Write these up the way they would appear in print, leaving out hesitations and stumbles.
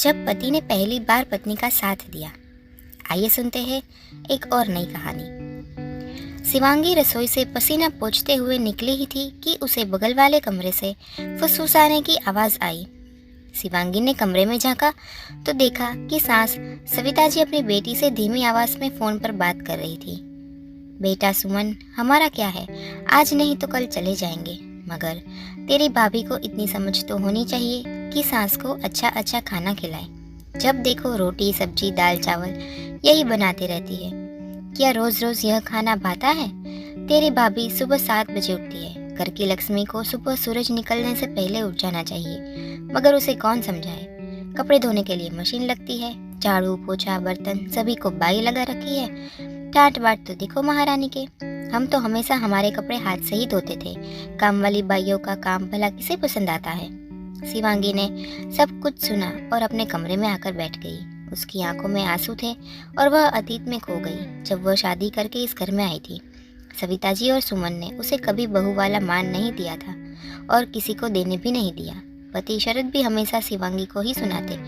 जब पति ने पहली बार पत्नी का साथ दिया। आइए सुनते हैं एक और नई कहानी। शिवांगी रसोई से पसीना पोंछते हुए निकली ही थी कि उसे बगल वाले कमरे से फुसफुसाने की आवाज़ आई। शिवांगी ने कमरे में झांका तो देखा कि सास सविता जी अपनी बेटी से धीमी आवाज़ में फ़ोन पर बात कर रही थी। बेटा सुमन, हमारा क्या है, आज नहीं तो कल चले जाएंगे, मगर तेरी भाभी को इतनी समझ तो होनी चाहिए कि सास को अच्छा अच्छा खाना खिलाए। जब देखो रोटी सब्जी दाल चावल यही बनाती रहती है। क्या रोज रोज यह खाना भाता है? तेरी भाभी सुबह 7 बजे उठती है। घर की लक्ष्मी को सुबह सूरज निकलने से पहले उठ जाना चाहिए, मगर उसे कौन समझाए। कपड़े धोने के लिए मशीन लगती है, झाड़ू पोछा बर्तन सभी को बाई लगा रखी है। डांट बाट तो देखो महारानी के। हम तो हमेशा हमारे कपड़े हाथ से ही धोते थे। काम वाली बाइयों का काम भला किसे पसंद आता है? शिवांगी ने सब कुछ सुना और अपने कमरे में आकर बैठ गई। उसकी आंखों में आंसू थे और वह अतीत में खो गई, जब वह शादी करके इस घर में आई थी। सविता जी और सुमन ने उसे कभी बहू वाला मान नहीं दिया था और किसी को देने भी नहीं दिया। पति शरद भी हमेशा शिवांगी को ही सुनाते।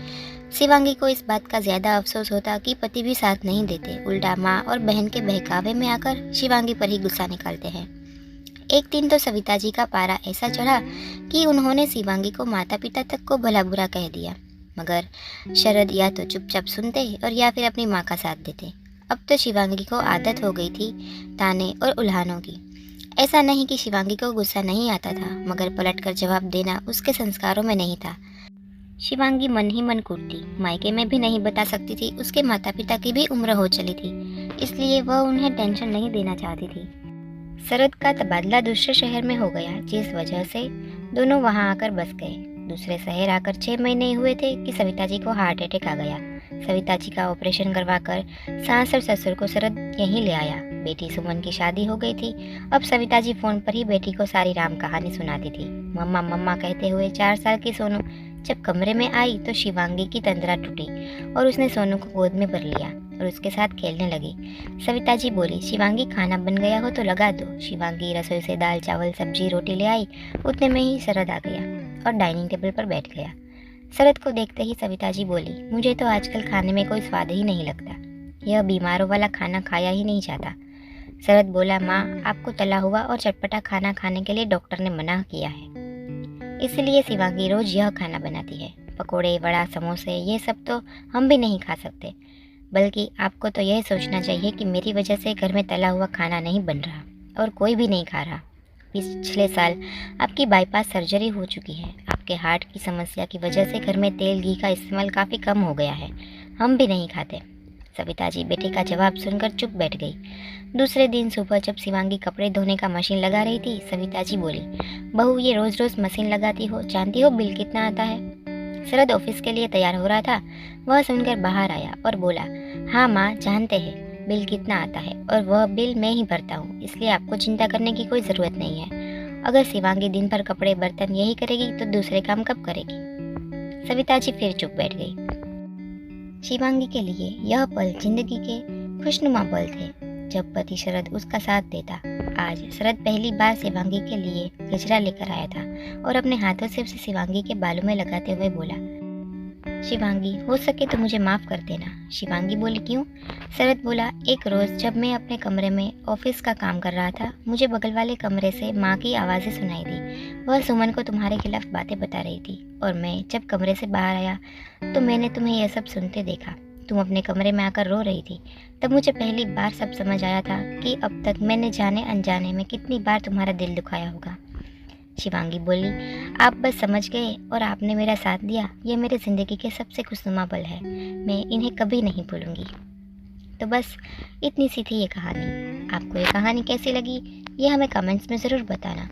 शिवांगी को इस बात का ज्यादा अफसोस होता कि पति भी साथ नहीं देते, उल्टा माँ और बहन के बहकावे में आकर शिवांगी पर ही गुस्सा निकालते हैं। एक दिन तो सविता जी का पारा ऐसा चढ़ा कि उन्होंने शिवांगी को माता पिता तक को भला बुरा कह दिया, मगर शरद या तो चुपचाप सुनते और या फिर अपनी माँ का साथ देते। अब तो शिवांगी को आदत हो गई थी ताने और उल्हानों की। ऐसा नहीं कि शिवांगी को गुस्सा नहीं आता था, मगर पलटकर जवाब देना उसके संस्कारों में नहीं था। शिवांगी मन ही मन कूटती, मायके में भी नहीं बता सकती थी। उसके माता पिता की भी उम्र हो चली थी, इसलिए वह उन्हें टेंशन नहीं देना चाहती थी। शरद का तबादला दूसरे शहर में हो गया, जिस वजह से दोनों वहां आकर बस गए। दूसरे शहर आकर 6 महीने ही हुए थे कि सविता जी को हार्ट अटैक आ गया। सविता जी का ऑपरेशन करवाकर सास और ससुर को शरद यहीं ले आया। बेटी सुमन की शादी हो गई थी। अब सविता जी फोन पर ही बेटी को सारी राम कहानी सुनाती थी। मम्मा मम्मा कहते हुए 4 साल की सोनू जब कमरे में आई तो शिवांगी की तंद्रा टूटी और उसने सोनू को गोद में भर लिया और उसके साथ खेलने लगी। सविता जी बोली, शिवांगी खाना बन गया हो तो लगा दो। शिवांगी रसोई से दाल चावल सब्जी रोटी ले आई। उतने में ही शरद आ गया और डाइनिंग टेबल पर बैठ गया। शरद को देखते ही सविता जी बोली, मुझे तो आजकल खाने में कोई स्वाद ही नहीं लगता। यह बीमारों वाला खाना खाया ही नहीं जाता। शरद बोला, माँ आपको तला हुआ और चटपटा खाना खाने के लिए डॉक्टर ने मना किया है, इसलिए शिवांगी रोज यह खाना बनाती है। पकोड़े वड़ा समोसे ये सब तो हम भी नहीं खा सकते, बल्कि आपको तो यह सोचना चाहिए कि मेरी वजह से घर में तला हुआ खाना नहीं बन रहा और कोई भी नहीं खा रहा। पिछले साल आपकी बाईपास सर्जरी हो चुकी है। आपके हार्ट की समस्या की वजह से घर में तेल घी का इस्तेमाल काफ़ी कम हो गया है। हम भी नहीं खाते। सविता जी बेटे का जवाब सुनकर चुप बैठ गई। दूसरे दिन सुबह जब शिवांगी कपड़े धोने का मशीन लगा रही थी, सविता जी बोली, बहू ये रोज रोज मशीन लगाती हो, जानती हो बिल कितना आता है? शरद ऑफिस के लिए तैयार हो रहा था। वह सुनकर बाहर आया और बोला, हाँ माँ जानते हैं बिल कितना आता है और वह बिल मैं ही भरता हूँ, इसलिए आपको चिंता करने की कोई ज़रूरत नहीं है। अगर शिवांगी दिन भर कपड़े बर्तन यही करेगी तो दूसरे काम कब करेगी? सविता जी फिर चुप बैठ गई। शिवांगी के लिए यह पल जिंदगी के खुशनुमा पल थे, जब पति शरद उसका साथ देता। आज शरद पहली बार शिवांगी के लिए गजरा लेकर आया था और अपने हाथों से उसे शिवांगी के बालों में लगाते हुए बोला, शिवांगी हो सके तो मुझे माफ़ कर देना। शिवांगी बोली, क्यों? शरद बोला, एक रोज़ जब मैं अपने कमरे में ऑफिस का काम कर रहा था, मुझे बगल वाले कमरे से माँ की आवाज़ें सुनाई दी। वह सुमन को तुम्हारे खिलाफ बातें बता रही थी और मैं जब कमरे से बाहर आया तो मैंने तुम्हें यह सब सुनते देखा। तुम अपने कमरे में आकर रो रही थी। तब मुझे पहली बार सब समझ आया था कि अब तक मैंने जाने अनजाने में कितनी बार तुम्हारा दिल दुखाया होगा। शिवांगी बोली, आप बस समझ गए और आपने मेरा साथ दिया। ये मेरे ज़िंदगी के सबसे खुशनुमा पल है, मैं इन्हें कभी नहीं भूलूंगी। तो बस इतनी सी थी ये कहानी। आपको ये कहानी कैसी लगी ये हमें कमेंट्स में ज़रूर बताना।